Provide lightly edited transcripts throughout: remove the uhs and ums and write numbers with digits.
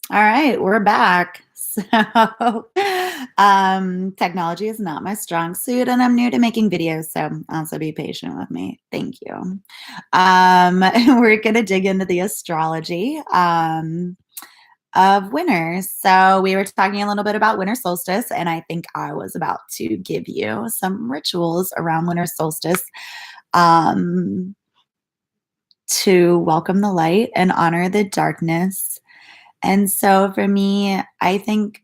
All right, we're back. Technology is not my strong suit, and I'm new to making videos, so also be patient with me. Thank you. We're gonna dig into the astrology of winter. So we were talking a little bit about winter solstice, and I think I was about to give you some rituals around winter solstice um, to welcome the light and honor the darkness. And so for me, I think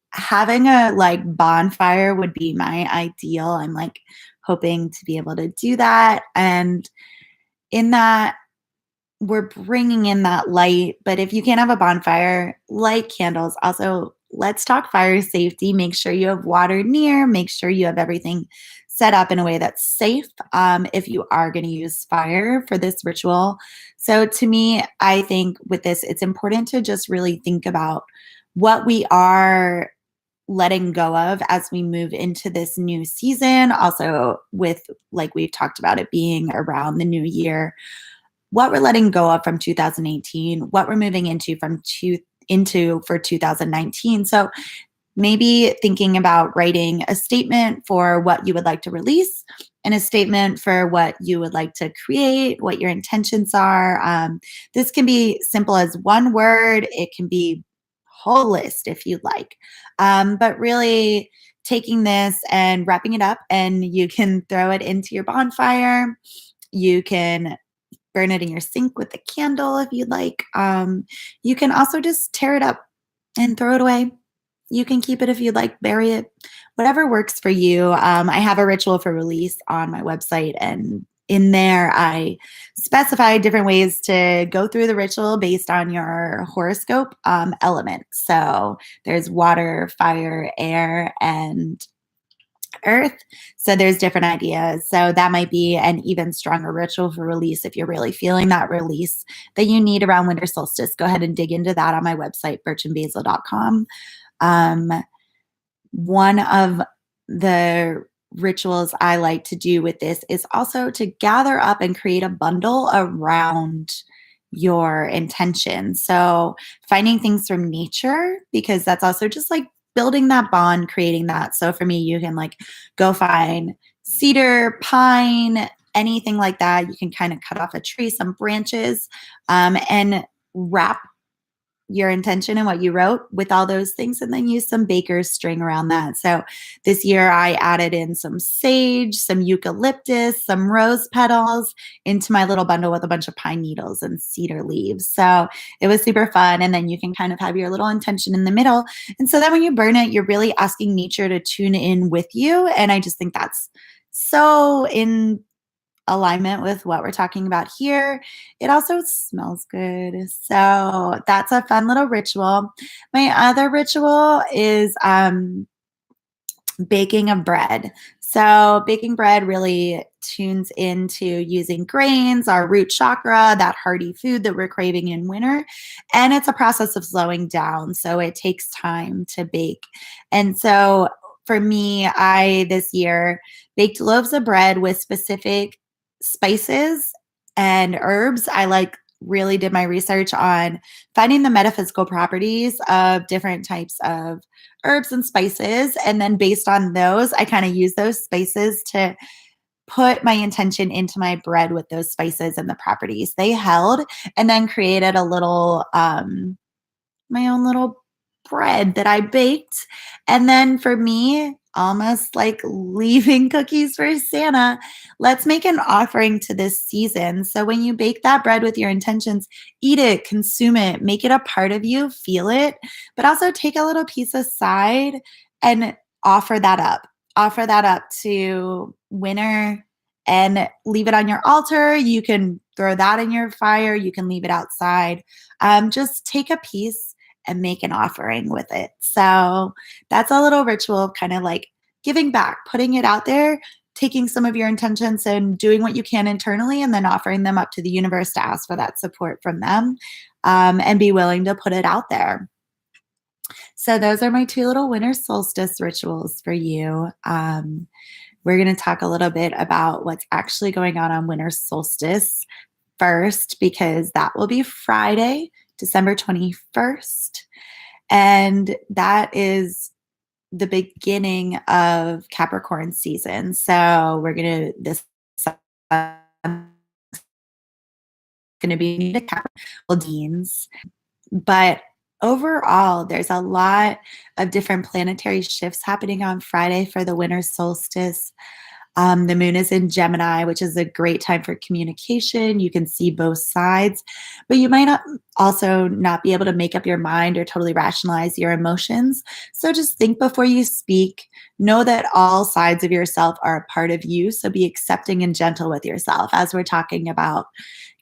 having a like bonfire would be my ideal. I'm like hoping to be able to do that. And in that, we're bringing in that light. But if you can't have a bonfire, light candles. Also, let's talk fire safety. Make sure you have water near, make sure you have everything set up in a way that's safe if you are going to use fire for this ritual. So, to me, I think with this, it's important to just really think about what we are letting go of as we move into this new season. Also, with like we've talked about it being around the new year, what we're letting go of from 2018, what we're moving into into for 2019. So maybe thinking about writing a statement for what you would like to release and a statement for what you would like to create, what your intentions are. This can be simple as one word. It can be whole list if you'd like. But really taking this and wrapping it up, and you can throw it into your bonfire. You can burn it in your sink with a candle if you'd like. You can also just tear it up and throw it away. You can keep it if you'd like, bury it, whatever works for you. I have a ritual for release on my website, and in there, I specify different ways to go through the ritual based on your horoscope element. So there's water, fire, air, and earth. So there's different ideas. So that might be an even stronger ritual for release if you're really feeling that release that you need around winter solstice. Go ahead and dig into that on my website, birchandbasil.com. Um, One of the rituals I like to do with this is also to gather up and create a bundle around your intention. So finding things from nature, because that's also just like building that bond, creating that. So for me, you can like go find cedar, pine, anything like that. You can kind of cut off a tree, some branches, and wrap your intention and what you wrote with all those things, and then use some baker's string around that. So this year I added in some sage, some eucalyptus, some rose petals into my little bundle with a bunch of pine needles and cedar leaves. So it was super fun. And then you can kind of have your little intention in the middle. And so then when you burn it, you're really asking nature to tune in with you. And I just think that's so in alignment with what we're talking about here. It also smells good. So that's a fun little ritual. My other ritual is baking of bread. So baking bread really tunes into using grains, our root chakra, that hearty food that we're craving in winter. And it's a process of slowing down. So it takes time to bake. And so for me, I this year baked loaves of bread with specific spices and herbs. I like really did my research on finding the metaphysical properties of different types of herbs and spices. And then based on those, I kind of use those spices to put my intention into my bread with those spices and the properties they held, and then created a little, my own little bread that I baked. And then for me, almost like leaving cookies for Santa, let's make an offering to this season. So when you bake that bread with your intentions, eat it, consume it, make it a part of you, feel it, but also take a little piece aside and offer that up. Offer that up to winter and leave it on your altar. You can throw that in your fire. You can leave it outside. Just take a piece and make an offering with it. So that's a little ritual of kind of like giving back, putting it out there, taking some of your intentions and doing what you can internally, and then offering them up to the universe to ask for that support from them, and be willing to put it out there. So those are my two little winter solstice rituals for you. We're going to talk a little bit about what's actually going on winter solstice first, because that will be Friday, December 21st. And that is the beginning of Capricorn season. So we're going to, this going to be the Capricorn, but overall, there's a lot of different planetary shifts happening on Friday for the winter solstice. The moon is in Gemini, which is a great time for communication. You can see both sides, but you might not also not be able to make up your mind or totally rationalize your emotions. So just think before you speak. Know that all sides of yourself are a part of you. So be accepting and gentle with yourself as we're talking about,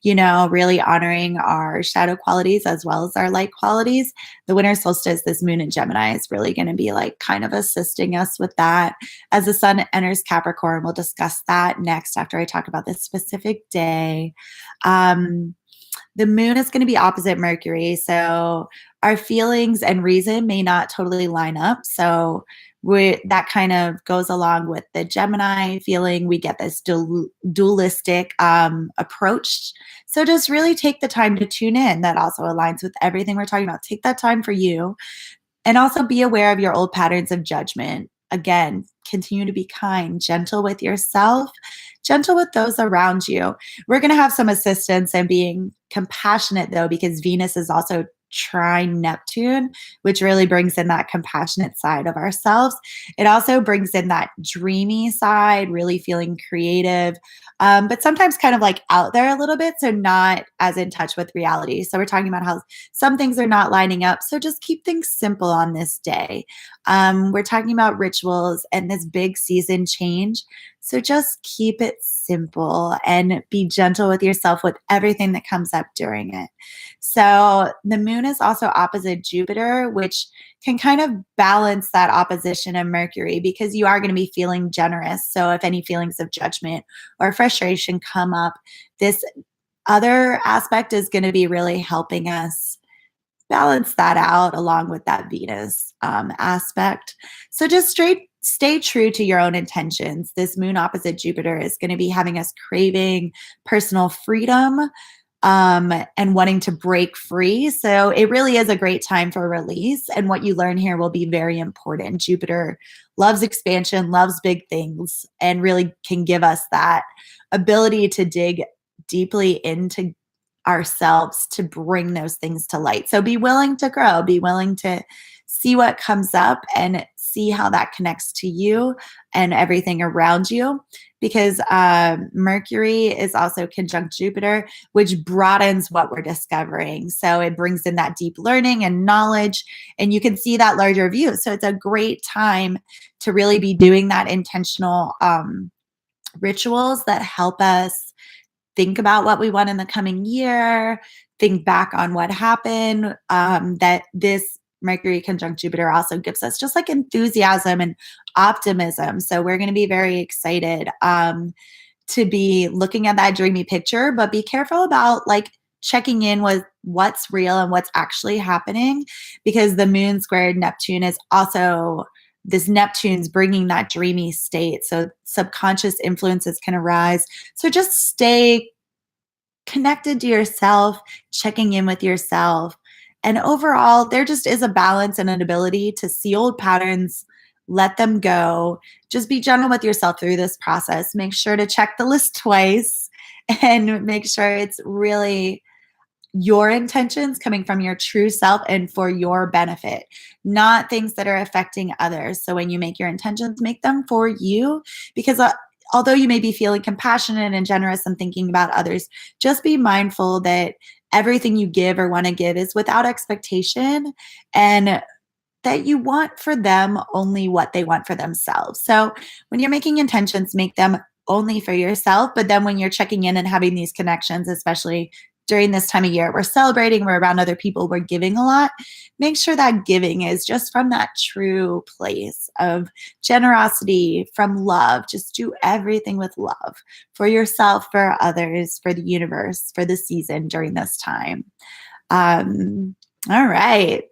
really honoring our shadow qualities as well as our light qualities. The winter solstice, this moon in Gemini is really going to be like kind of assisting us with that. As the sun enters Capricorn, we'll discuss that next after I talk about this specific day. The moon is going to be opposite Mercury. So our feelings and reason may not totally line up. So that kind of goes along with the Gemini feeling. We get this dualistic approach. So just really take the time to tune in. That also aligns with everything we're talking about. Take that time for you. And also be aware of your old patterns of judgment. Again, continue to be kind, gentle with yourself, gentle with those around you. We're going to have some assistance in being compassionate, though, because Venus is also trine Neptune, which really brings in that compassionate side of ourselves. It also brings in that dreamy side, really feeling creative, but sometimes kind of like out there a little bit, so not as in touch with reality. So we're talking about how some things are not lining up. So just keep things simple on this day. We're talking about rituals and this big season change. So just keep it simple and be gentle with yourself with everything that comes up during it. So the moon is also opposite Jupiter, which can kind of balance that opposition of Mercury because you are going to be feeling generous. So if any feelings of judgment or frustration come up, this other aspect is going to be really helping us balance that out along with that Venus aspect. So just stay true to your own intentions. This moon opposite Jupiter is going to be having us craving personal freedom and wanting to break free. So it really is a great time for release. And what you learn here will be very important. Jupiter loves expansion, loves big things, and really can give us that ability to dig deeply into ourselves to bring those things to light. So be willing to grow, be willing to see what comes up and see how that connects to you and everything around you. Because Mercury is also conjunct Jupiter, which broadens what we're discovering. So it brings in that deep learning and knowledge, and you can see that larger view. So it's a great time to really be doing that intentional rituals that help us think about what we want in the coming year, think back on what happened, that this Mercury conjunct Jupiter also gives us just like enthusiasm and optimism. So we're going to be very excited to be looking at that dreamy picture, but be careful about like checking in with what's real and what's actually happening, because the moon squared Neptune is also this Neptune's bringing that dreamy state. So subconscious influences can arise. So just stay connected to yourself, checking in with yourself. And overall, there just is a balance and an ability to see old patterns, let them go. Just be gentle with yourself through this process. Make sure to check the list twice and make sure it's really your intentions coming from your true self and for your benefit, not things that are affecting others. So when you make your intentions, make them for you, because although you may be feeling compassionate and generous and thinking about others, just be mindful that everything you give or want to give is without expectation, and that you want for them only what they want for themselves. So when you're making intentions, make them only for yourself. But then when you're checking in and having these connections, especially during this time of year, we're celebrating, we're around other people, we're giving a lot. Make sure that giving is just from that true place of generosity, from love. Just do everything with love for yourself, for others, for the universe, for the season during this time. All right.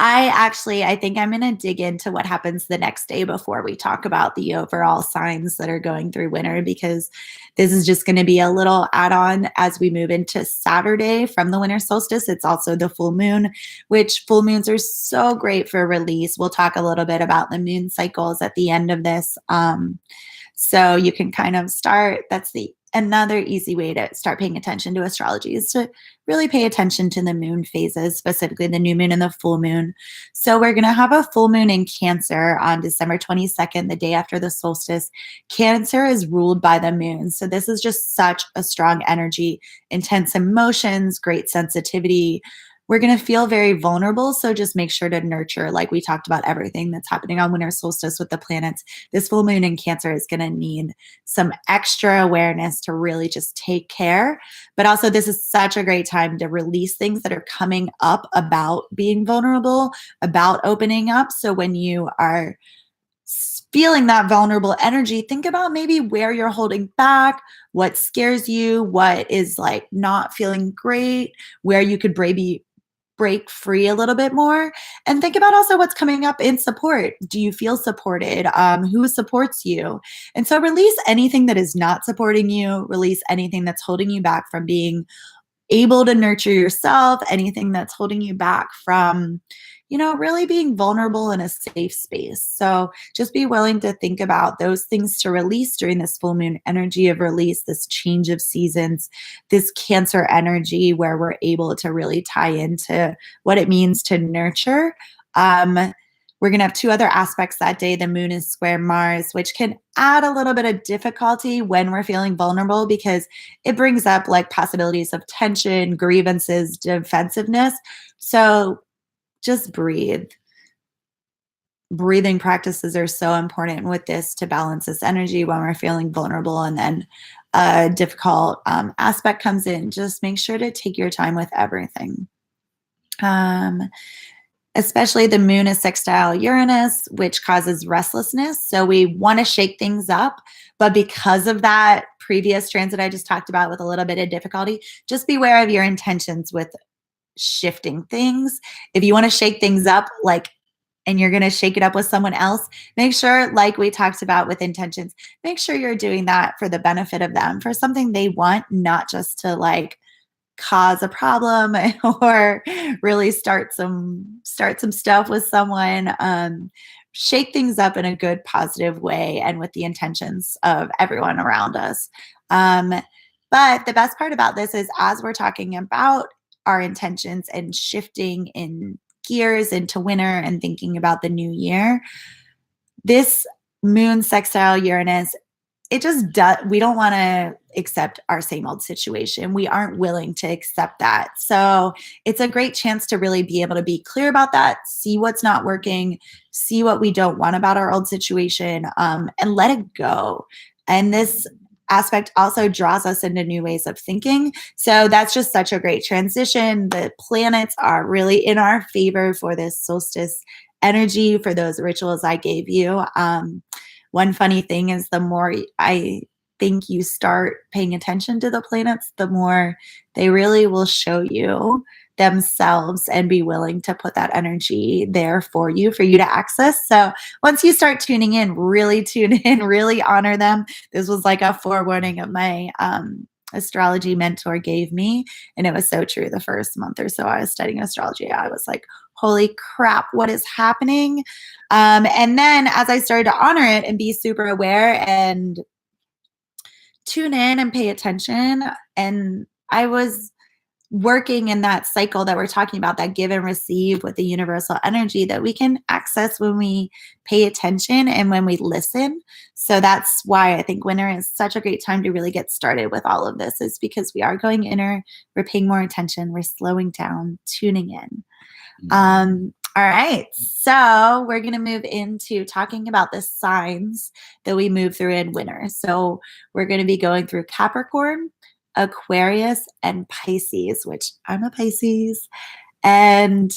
I think I'm going to dig into what happens the next day before we talk about the overall signs that are going through winter, because this is just going to be a little add-on as we move into Saturday from the winter solstice. It's also the full moon, which full moons are so great for release. We'll talk a little bit about the moon cycles at the end of this. So you can kind of start, that's the another easy way to start paying attention to astrology is to really pay attention to the moon phases, specifically the new moon and the full moon. So we're going to have a full moon in Cancer on December 22nd, the day after the solstice. Cancer is ruled by the moon. So this is just such a strong energy, intense emotions, great sensitivity. We're going to feel very vulnerable. So just make sure to nurture, like we talked about, everything that's happening on winter solstice with the planets. This full moon in Cancer is going to need some extra awareness to really just take care. But also, this is such a great time to release things that are coming up about being vulnerable, about opening up. So when you are feeling that vulnerable energy, think about maybe where you're holding back, what scares you, what is like not feeling great, where you could maybe break free a little bit more, and think about also what's coming up in support. Do you feel supported? Who supports you? And so release anything that is not supporting you, release anything that's holding you back from being able to nurture yourself, anything that's holding you back from, really being vulnerable in a safe space. So just be willing to think about those things to release during this full moon energy of release, this change of seasons, this Cancer energy where we're able to really tie into what it means to nurture. We're going to have two other aspects that day. The moon is square Mars, which can add a little bit of difficulty when we're feeling vulnerable because it brings up like possibilities of tension, grievances, defensiveness. So just breathe. Breathing practices are so important with this to balance this energy when we're feeling vulnerable, and then a difficult aspect comes in. Just make sure to take your time with everything. Especially the moon is sextile Uranus, which causes restlessness. So we want to shake things up. But because of that previous transit I just talked about with a little bit of difficulty, just beware of your intentions with shifting things. If you want to shake things up, and you're going to shake it up with someone else, make sure, like we talked about with intentions, make sure you're doing that for the benefit of them, for something they want, not just to cause a problem or really start some stuff with someone. Shake things up in a good, positive way and with the intentions of everyone around us. But the best part about this is, as we're talking about our intentions and shifting in gears into winter and thinking about the new year, this moon sextile Uranus, it just does, we don't want to accept our same old situation. We aren't willing to accept that. So it's a great chance to really be able to be clear about that, see what's not working, see what we don't want about our old situation, and let it go. And this aspect also draws us into new ways of thinking. So that's just such a great transition. The planets are really in our favor for this solstice energy, for those rituals I gave you. One funny thing is, the more I think you start paying attention to the planets, the more they really will show you themselves and be willing to put that energy there for you to access. So once you start tuning in, really tune in, really honor them. This was like a forewarning of my astrology mentor gave me, and it was so true. The first month or so I was studying astrology, I was like, holy crap, what is happening? And then as I started to honor it and be super aware and tune in and pay attention, and I was working in that cycle that we're talking about, that give and receive with the universal energy that we can access when we pay attention and when we listen. So that's why I think winter is such a great time to really get started with all of this, is because we are going inner, we're paying more attention, we're slowing down, tuning in. All right, so we're going to move into talking about the signs that we move through in winter. So we're going to be going through Capricorn, Aquarius, and Pisces, which I'm a Pisces. And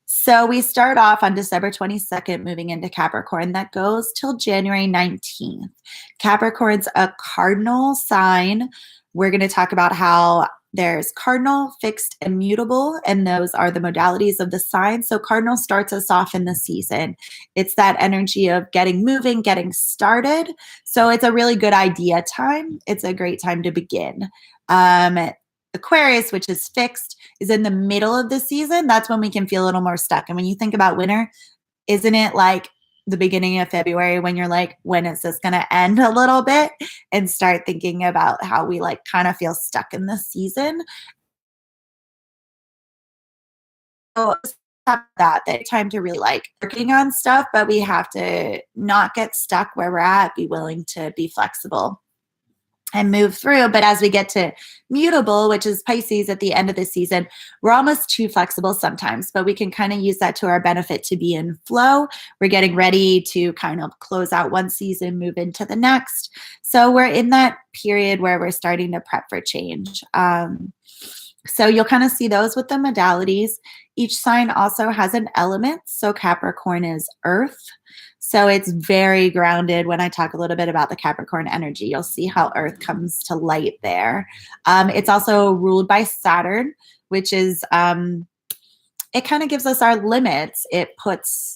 so we start off on December 22nd, moving into Capricorn. That goes till January 19th. Capricorn's a cardinal sign. We're going to talk about how There's cardinal, fixed, and mutable, and those are the modalities of the sign. So cardinal starts us off in the season. It's that energy of getting moving, getting started. So it's a really good idea time. It's a great time to begin. Aquarius, which is fixed, is in the middle of the season. That's when we can feel a little more stuck. And when you think about winter, isn't it like the beginning of February when you're like, when is this going to end a little bit? And start thinking about how we like kind of feel stuck in the season. So that time to really like working on stuff, but we have to not get stuck where we're at, be willing to be flexible and move through. But as we get to mutable, which is Pisces at the end of the season, we're almost too flexible sometimes, but we can kind of use that to our benefit to be in flow. We're getting ready to kind of close out one season, move into the next. So we're in that period where we're starting to prep for change. So you'll kind of see those with the modalities. Each sign also has an element. So Capricorn is earth. So it's very grounded. When I talk a little bit about the Capricorn energy, you'll see how earth comes to light there. It's also ruled by Saturn, which is, it kind of gives us our limits. It puts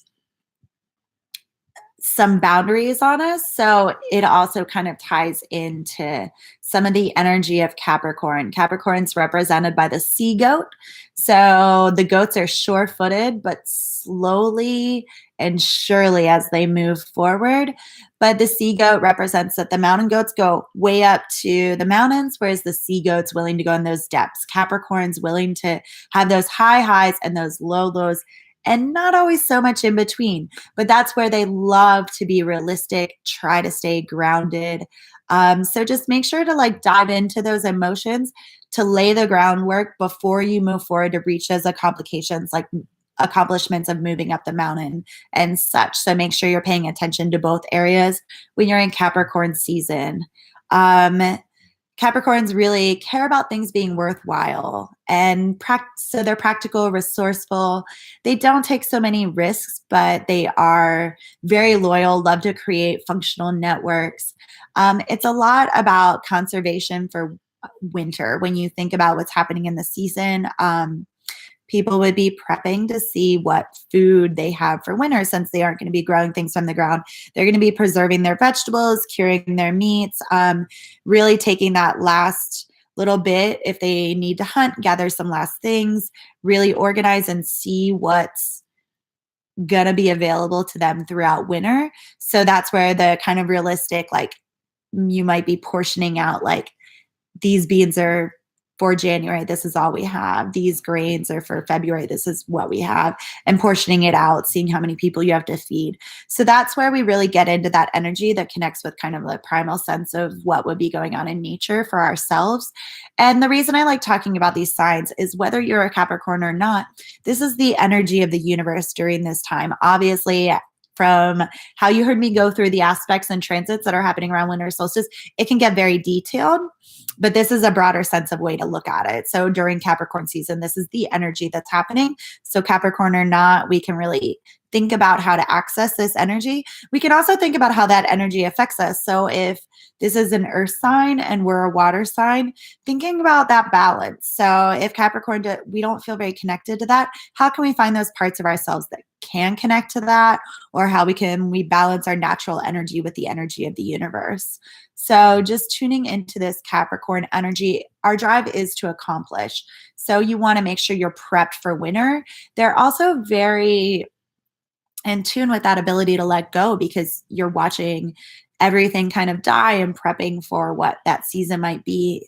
some boundaries on us. So it also kind of ties into some of the energy of Capricorn. Capricorn's represented by the sea goat. So the goats are sure-footed, but slowly and surely as they move forward. But the sea goat represents that the mountain goats go way up to the mountains, whereas the sea goat's willing to go in those depths. Capricorn's willing to have those high highs and those low lows, and not always so much in between. But that's where they love to be realistic, try to stay grounded. So just make sure to like dive into those emotions to lay the groundwork before you move forward to reach those accomplishments of moving up the mountain and such. So make sure you're paying attention to both areas when you're in Capricorn season. Capricorns really care about things being worthwhile, and so they're practical, resourceful. They don't take so many risks, but they are very loyal, love to create functional networks. It's a lot about conservation for winter. When you think about what's happening in the season, people would be prepping to see what food they have for winter, since they aren't going to be growing things from the ground. They're going to be preserving their vegetables, curing their meats, really taking that last little bit if they need to hunt, gather some last things, really organize and see what's going to be available to them throughout winter. So that's where the kind of realistic, like you might be portioning out, like these beans are for January, this is all we have. These grains are for February, this is what we have, and portioning it out, seeing how many people you have to feed. So that's where we really get into that energy that connects with kind of the primal sense of what would be going on in nature for ourselves. And the reason I like talking about these signs is whether you're a Capricorn or not, this is the energy of the universe during this time. Obviously, from how you heard me go through the aspects and transits that are happening around winter solstice, it can get very detailed, but this is a broader sense of way to look at it. So during Capricorn season, this is the energy that's happening. So Capricorn or not, we can really think about how to access this energy. We can also think about how that energy affects us. So if this is an earth sign and we're a water sign, thinking about that balance. So if Capricorn, we don't feel very connected to that, how can we find those parts of ourselves that can connect to that? Or how we balance our natural energy with the energy of the universe? So just tuning into this Capricorn energy, our drive is to accomplish. So you want to make sure you're prepped for winter. They're also very in tune with that ability to let go, because you're watching everything kind of die and prepping for what that season might be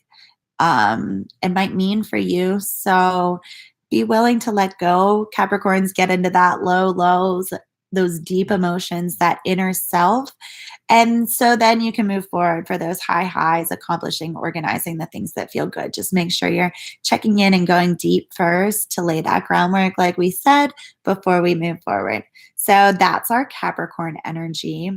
and might mean for you. So be willing to let go. Capricorns get into that low lows, those deep emotions, that inner self. And so then you can move forward for those high highs, accomplishing, organizing the things that feel good. Just make sure you're checking in and going deep first to lay that groundwork, like we said, before we move forward. So that's our Capricorn energy.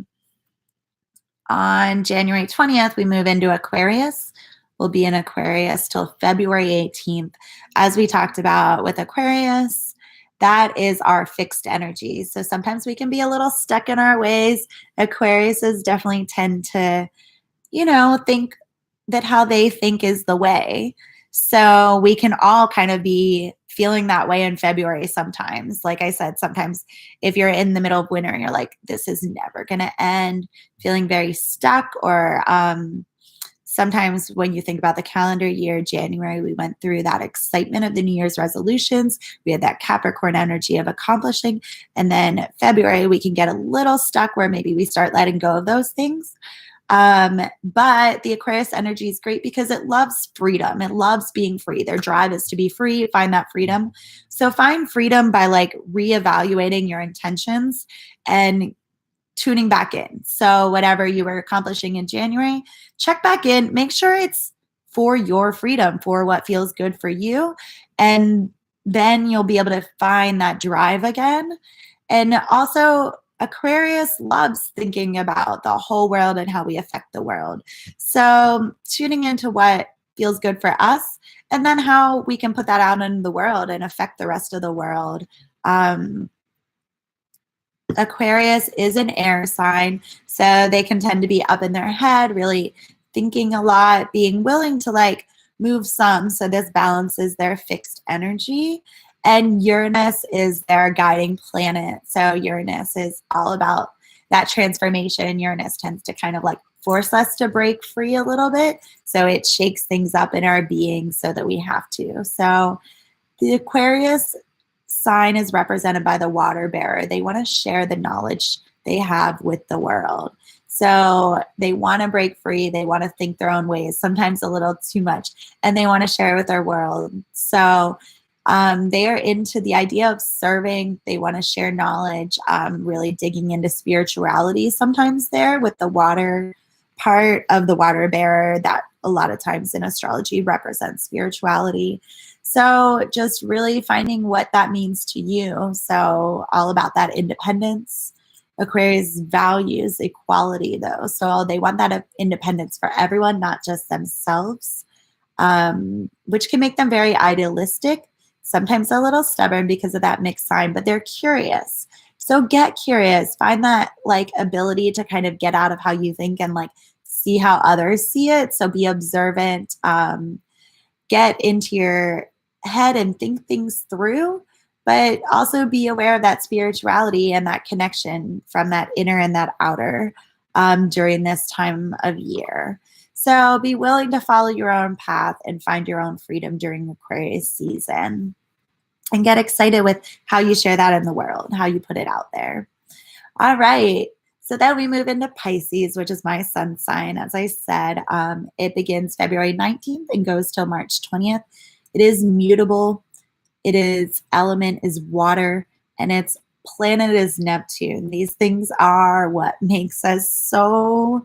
On January 20th, we move into Aquarius. We'll be in Aquarius till February 18th. As we talked about with Aquarius, that is our fixed energy. So sometimes we can be a little stuck in our ways. Aquariuses definitely tend to, think that how they think is the way. So we can all kind of be feeling that way in February sometimes. Like I said, sometimes if you're in the middle of winter and you're like, this is never going to end, feeling very stuck, or sometimes when you think about the calendar year, January, we went through that excitement of the New Year's resolutions. We had that Capricorn energy of accomplishing. And then February, we can get a little stuck where maybe we start letting go of those things. But the Aquarius energy is great because it loves freedom. It loves being free. Their drive is to be free, find that freedom. So find freedom by like reevaluating your intentions and tuning back in. So whatever you were accomplishing in January, check back in, make sure it's for your freedom, for what feels good for you. And then you'll be able to find that drive again. And also, Aquarius loves thinking about the whole world and how we affect the world. So tuning into what feels good for us and then how we can put that out in the world and affect the rest of the world. Aquarius is an air sign, so they can tend to be up in their head, really thinking a lot, being willing to like move some. So this balances their fixed energy. And Uranus is their guiding planet. So Uranus is all about that transformation. Uranus tends to kind of like force us to break free a little bit. So it shakes things up in our being so that we have to. So the Aquarius sign is represented by the water bearer. They want to share the knowledge they have with the world. So they want to break free. They want to think their own ways, sometimes a little too much, and they want to share with their world. So they are into the idea of serving. They want to share knowledge, really digging into spirituality sometimes there with the water part of the water bearer that a lot of times in astrology represents spirituality. So just really finding what that means to you. So all about that independence. Aquarius values equality though. So they want that independence for everyone, not just themselves, which can make them very idealistic, sometimes a little stubborn because of that mixed sign, but they're curious. So get curious, find that like ability to kind of get out of how you think and like see how others see it. So be observant, get into your head and think things through, but also be aware of that spirituality and that connection from that inner and that outer during this time of year. So be willing to follow your own path and find your own freedom during Aquarius season. And get excited with how you share that in the world, how you put it out there. All right. So then we move into Pisces, which is my sun sign. As I said, it begins February 19th and goes till March 20th. It is mutable. Its element is water, and its planet is Neptune. These things are what makes us so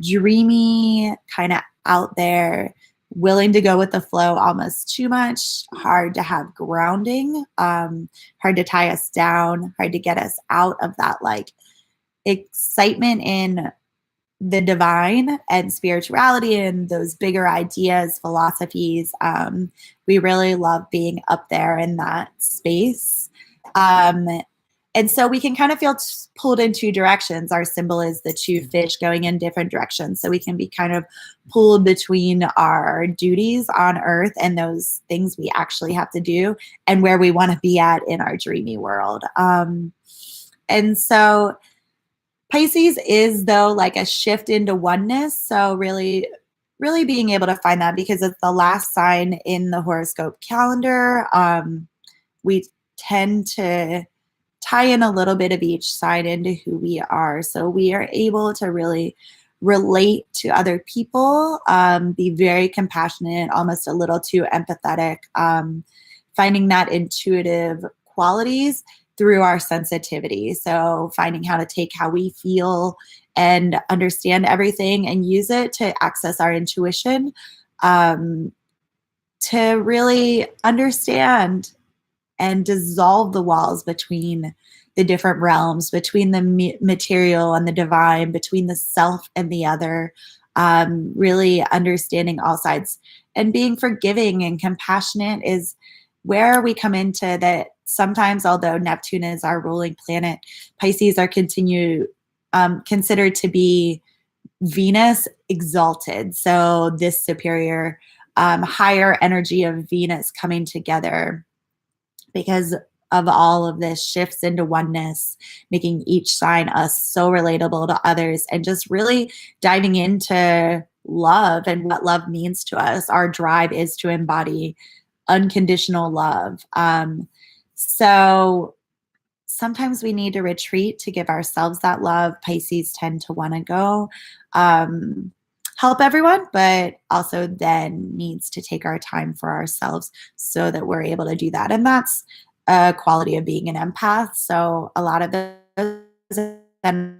dreamy, kind of out there, willing to go with the flow almost too much, hard to have grounding, hard to tie us down, hard to get us out of that like excitement in the divine and spirituality and those bigger ideas, philosophies. We really love being up there in that space. And so we can kind of feel pulled in two directions. Our symbol is the two fish going in different directions. So we can be kind of pulled between our duties on earth and those things we actually have to do and where we want to be at in our dreamy world. And so Pisces is, though, like a shift into oneness. So really, really being able to find that because it's the last sign in the horoscope calendar. We tend to tie in a little bit of each side into who we are. So we are able to really relate to other people, be very compassionate, almost a little too empathetic, finding that intuitive qualities through our sensitivity. So finding how to take how we feel and understand everything and use it to access our intuition, to really understand and dissolve the walls between the different realms, between the material and the divine, between the self and the other, really understanding all sides and being forgiving and compassionate is where we come into that. Sometimes, although Neptune is our ruling planet, Pisces are considered to be Venus exalted. So this superior higher energy of Venus coming together because of all of this shifts into oneness, making each sign us so relatable to others, and just really diving into love and what love means to us. Our drive is to embody unconditional love. So sometimes we need to retreat to give ourselves that love. Pisces tend to want to go help everyone, but also then needs to take our time for ourselves so that we're able to do that. And that's a quality of being an empath. So a lot of those energy,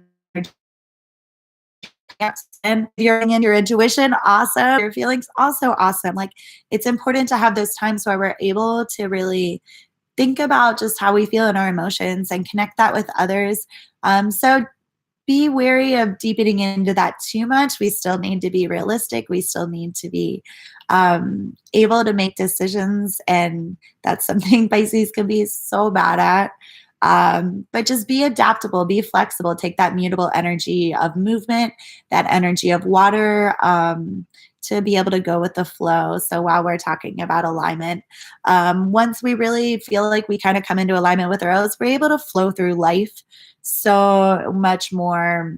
and if you're in your intuition, awesome. Your feelings, also awesome. Like, it's important to have those times where we're able to really think about just how we feel in our emotions and connect that with others. So be wary of deepening into that too much. We still need to be realistic. We still need to be able to make decisions. And that's something Pisces can be so bad at. But just be adaptable, be flexible, take that mutable energy of movement, that energy of water, to be able to go with the flow. So while we're talking about alignment, once we really feel like we kind of come into alignment with our oaths, we're able to flow through life so much more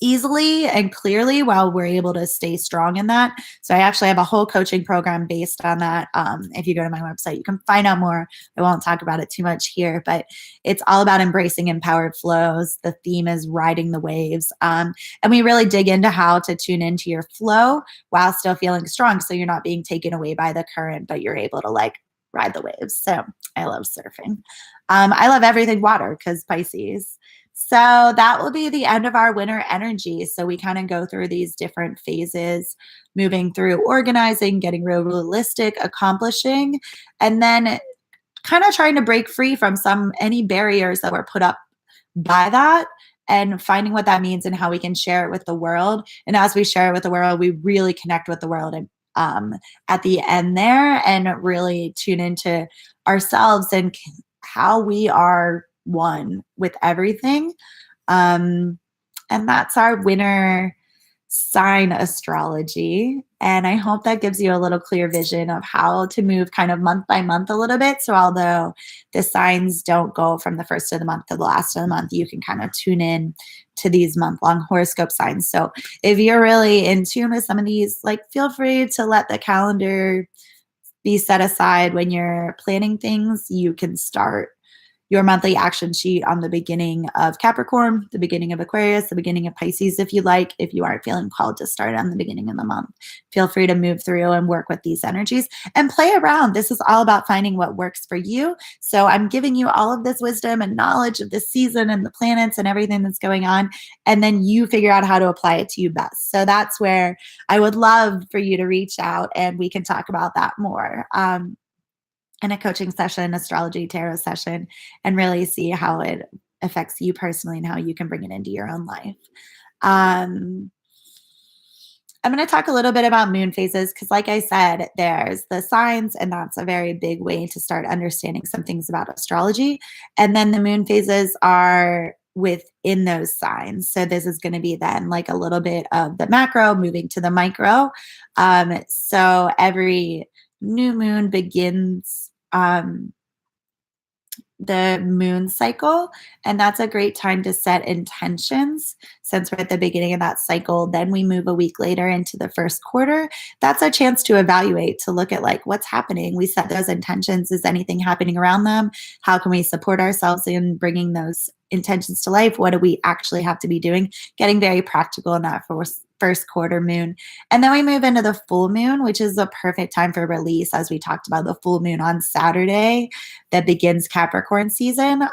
easily and clearly while we're able to stay strong in that. So I actually have a whole coaching program based on that. If you go to my website, you can find out more. I won't talk about it too much here, but it's all about embracing empowered flows. The theme is riding the waves. And we really dig into how to tune into your flow while still feeling strong. So you're not being taken away by the current, but you're able to like ride the waves. So I love surfing. I love everything water because Pisces. So that will be the end of our winter energy. So we kind of go through these different phases, moving through organizing, getting realistic, accomplishing, and then kind of trying to break free from any barriers that were put up by that, and finding what that means and how we can share it with the world. And as we share it with the world, we really connect with the world, and at the end there, and really tune into ourselves and how we are one with everything. And that's our winter sign astrology. And I hope that gives you a little clear vision of how to move kind of month by month a little bit. So although the signs don't go from the first of the month to the last of the month, you can kind of tune in to these month-long horoscope signs. So if you're really in tune with some of these, like, feel free to let the calendar be set aside when you're planning things. You can start your monthly action sheet on the beginning of Capricorn, the beginning of Aquarius, the beginning of Pisces, if you like. If you aren't feeling called to start on the beginning of the month, feel free to move through and work with these energies and play around. This is all about finding what works for you. So I'm giving you all of this wisdom and knowledge of the season and the planets and everything that's going on, and then you figure out how to apply it to you best. So that's where I would love for you to reach out, and we can talk about that more. In a coaching session, astrology, tarot session, and really see how it affects you personally and how you can bring it into your own life. I'm going to talk a little bit about moon phases because, like I said, there's the signs, and that's a very big way to start understanding some things about astrology. And then the moon phases are within those signs. So this is going to be then like a little bit of the macro moving to the micro. So every new moon begins the moon cycle, and that's a great time to set intentions. Since we're at the beginning of that cycle, then we move a week later into the first quarter. That's a chance to evaluate, to look at like what's happening. We set those intentions. Is anything happening around them? How can we support ourselves in bringing those intentions to life? What do we actually have to be doing? Getting very practical in that first quarter moon. And then we move into the full moon, which is a perfect time for release, as we talked about the full moon on Saturday that begins Capricorn season.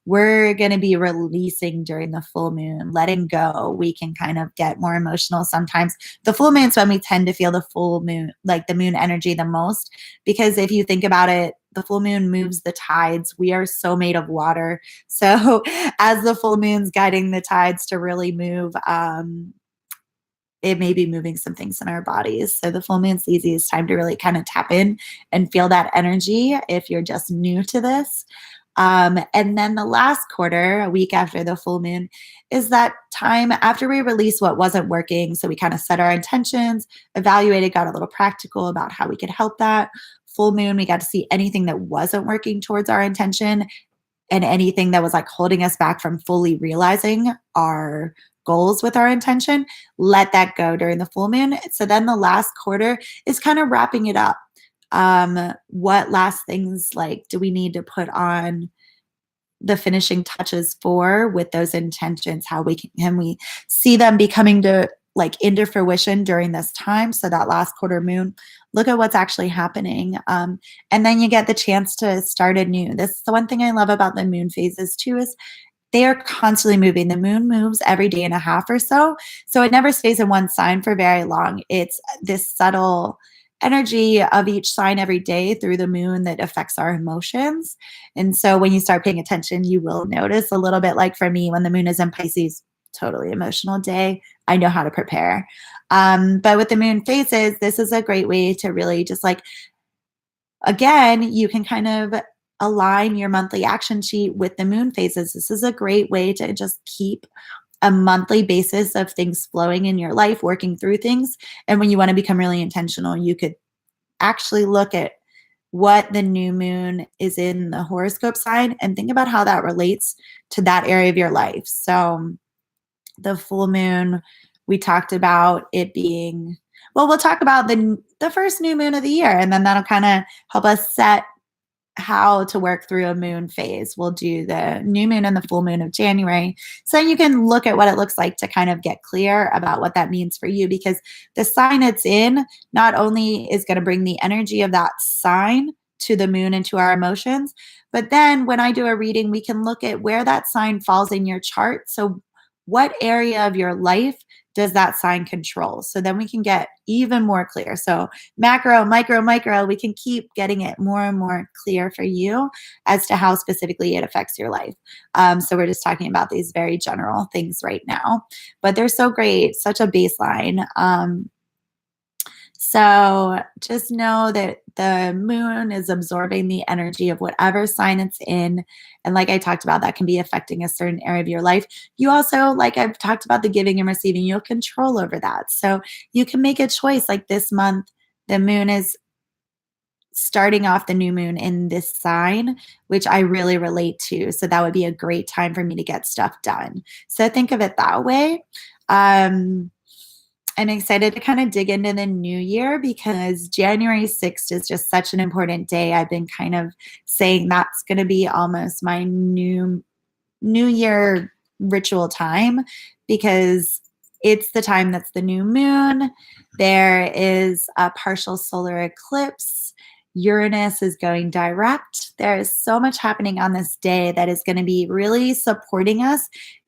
We're going to be releasing during the full moon, letting go. We can kind of get more emotional sometimes. The full moon's when we tend to feel the full moon, like the moon energy the most, because if you think about it, the full moon moves the tides. We are so made of water. So as the full moon's guiding the tides to really move, it may be moving some things in our bodies. So the full moon's the easiest time to really kind of tap in and feel that energy if you're just new to this. And then the last quarter, a week after the full moon, is that time after we release what wasn't working. So we kind of set our intentions, evaluated, got a little practical about how we could help that. Full moon, we got to see anything that wasn't working towards our intention and anything that was like holding us back from fully realizing our goals with our intention. Let that go during the full moon. So then the last quarter is kind of wrapping it up. What last things like do we need to put on the finishing touches for with those intentions? How can we see them becoming to like into fruition during this time? So that last quarter moon, look at what's actually happening. And then you get the chance to start anew. This is the one thing I love about the moon phases too, is they are constantly moving. The moon moves every day and a half or so. So it never stays in one sign for very long. It's this subtle energy of each sign every day through the moon that affects our emotions. And so when you start paying attention, you will notice a little bit like for me, when the moon is in Pisces, totally emotional day. I know how to prepare. But with the moon phases, this is a great way to really just like, again, you can kind of align your monthly action sheet with the moon phases. This is a great way to just keep a monthly basis of things flowing in your life, working through things. And when you want to become really intentional, you could actually look at what the new moon is in the horoscope sign and think about how that relates to that area of your life. So the full moon, we talked about it being, well, we'll talk about the first new moon of the year, and then that'll kind of help us set how to work through a moon phase. We'll do the new moon and the full moon of January. So you can look at what it looks like to kind of get clear about what that means for you, because the sign it's in not only is going to bring the energy of that sign to the moon and to our emotions, but then when I do a reading, we can look at where that sign falls in your chart. So what area of your life does that sign control? So then we can get even more clear. So macro, micro, we can keep getting it more and more clear for you as to how specifically it affects your life. So we're just talking about these very general things right now, but they're so great, such a baseline. So just know that the moon is absorbing the energy of whatever sign it's in. And like I talked about, that can be affecting a certain area of your life. You also, like I've talked about the giving and receiving, you have control over that. So you can make a choice. Like this month, the moon is starting off the new moon in this sign, which I really relate to. So that would be a great time for me to get stuff done. So think of it that way. I'm excited to kind of dig into the new year because January 6th is just such an important day. I've been kind of saying that's going to be almost my new year ritual time, because it's the time that's the new moon. There is a partial solar eclipse. Uranus is going direct. There is so much happening on this day that is going to be really supporting us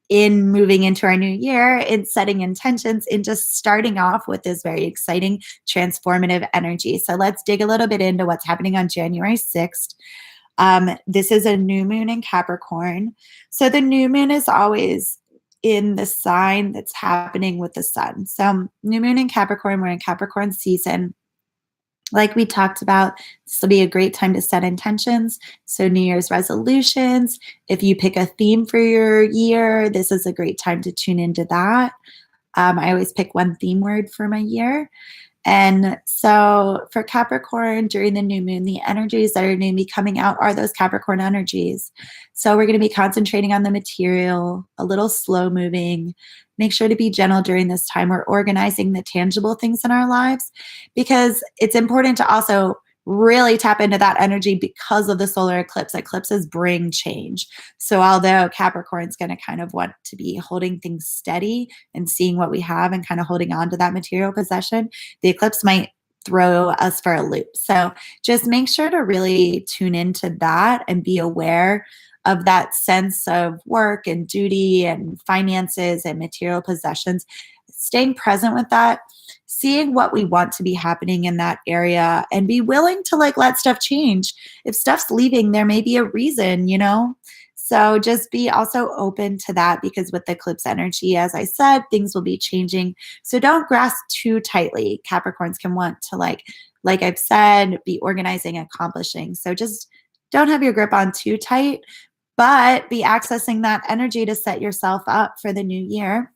in moving into our new year, in setting intentions, in just starting off with this very exciting, transformative energy. So let's dig a little bit into what's happening on January 6th. This is a new moon in Capricorn. So the new moon is always in the sign that's happening with the sun. So new moon in Capricorn, we're in Capricorn season. Like we talked about, this will be a great time to set intentions. So New Year's resolutions. If you pick a theme for your year, this is a great time to tune into that. I always pick one theme word for my year. And so for Capricorn, during the new moon, the energies that are going to be coming out are those Capricorn energies. So we're going to be concentrating on the material, a little slow moving. Make sure to be gentle during this time. We're organizing the tangible things in our lives, because it's important to also really tap into that energy because of the solar eclipse. Eclipses bring change. So although Capricorn's going to kind of want to be holding things steady and seeing what we have and kind of holding on to that material possession, the eclipse might throw us for a loop. So just make sure to really tune into that and be aware of that sense of work and duty and finances and material possessions, staying present with that, seeing what we want to be happening in that area, and be willing to like let stuff change. If stuff's leaving, there may be a reason, you know? So just be also open to that, because with the eclipse energy, as I said, things will be changing. So don't grasp too tightly. Capricorns can want to like I've said, be organizing, accomplishing. So just Don't have your grip on too tight, but be accessing that energy to set yourself up for the new year.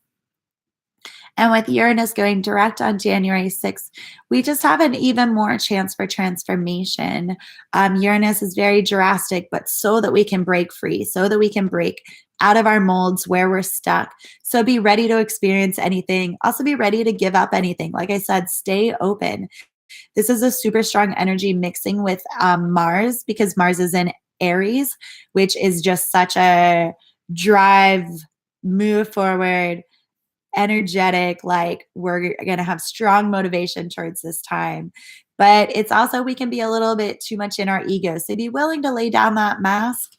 And with Uranus going direct on January 6th, we just have an even more chance for transformation. Uranus is very drastic, but so that we can break free, so that we can break out of our molds where we're stuck. So be ready to experience anything. Also, be ready to give up anything. Like I said, stay open. This is a super strong energy mixing with Mars, because Mars is in Aries, which is just such a drive, move forward, energetic, like we're going to have strong motivation towards this time. But it's also, we can be a little bit too much in our ego. So be willing to lay down that mask,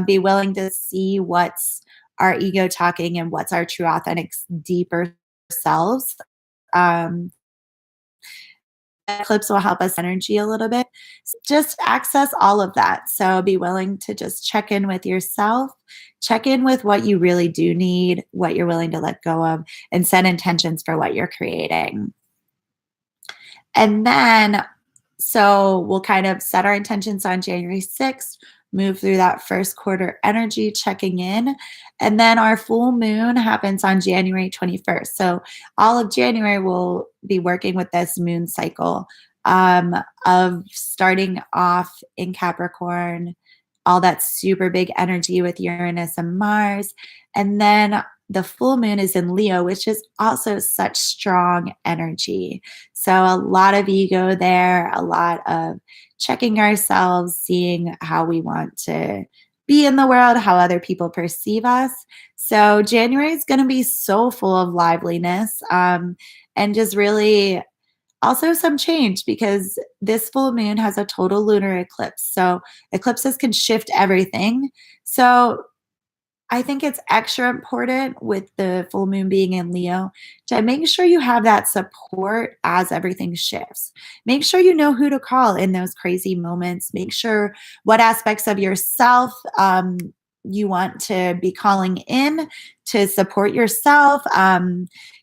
be willing to see what's our ego talking and what's our true, authentic, deeper selves. Um, Eclipse will help us energy a little bit. Just access all of that. So be willing to just check in with yourself, check in with what you really do need, what you're willing to let go of, and set intentions for what you're creating. And then, so we'll kind of set our intentions on January 6th, move through that first quarter energy, checking in. And then our full moon happens on January 21st. So all of January, we'll be working with this moon cycle of starting off in Capricorn, all that super big energy with Uranus and Mars. And then the full moon is in Leo, which is also such strong energy. So a lot of ego there, a lot of checking ourselves, seeing how we want to be in the world, how other people perceive us. So January is going to be so full of liveliness, and just really also some change, because this full moon has a total lunar eclipse. So eclipses can shift everything. So I think it's extra important with the full moon being in Leo to make sure you have that support as everything shifts. Make sure you know who to call in those crazy moments. Make sure what aspects of yourself you want to be calling in to support yourself.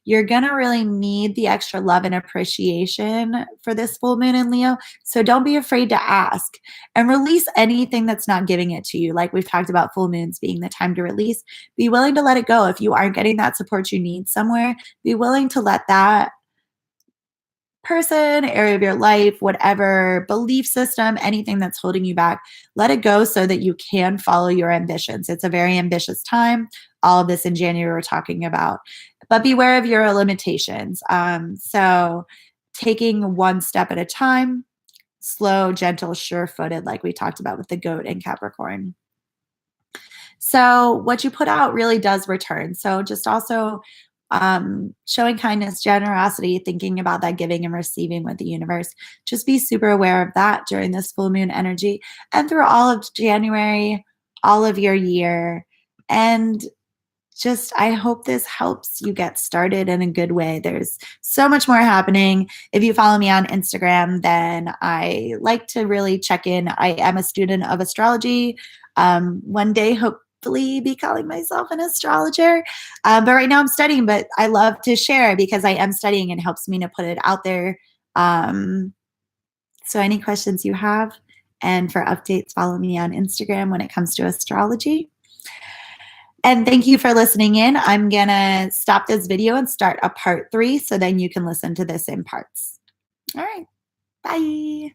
You're going to really need the extra love and appreciation for this full moon in Leo. So don't be afraid to ask and release anything that's not giving it to you. Like we've talked about full moons being the time to release. Be willing to let it go. If you aren't getting that support you need somewhere, be willing to let that person, area of your life, whatever belief system, anything that's holding you back, let it go so that you can follow your ambitions. It's a very ambitious time. All of this in January we're talking about, but beware of your limitations. So taking one step at a time, slow, gentle, sure-footed, like we talked about with the goat and Capricorn. So what you put out really does return. So just also showing kindness, generosity, thinking about that giving and receiving with the universe. Just be super aware of that during this full moon energy and through all of January, all of your year. And just, I hope this helps you get started in a good way. There's so much more happening. If you follow me on Instagram, then I like to really check in. I am a student of astrology. One day, hopefully be calling myself an astrologer. But right now I'm studying, but I love to share because I am studying and helps me to put it out there. So any questions you have, and for updates, follow me on Instagram when it comes to astrology. And thank you for listening in. I'm going to stop this video and start a part 3 so then you can listen to this in parts. All right. Bye.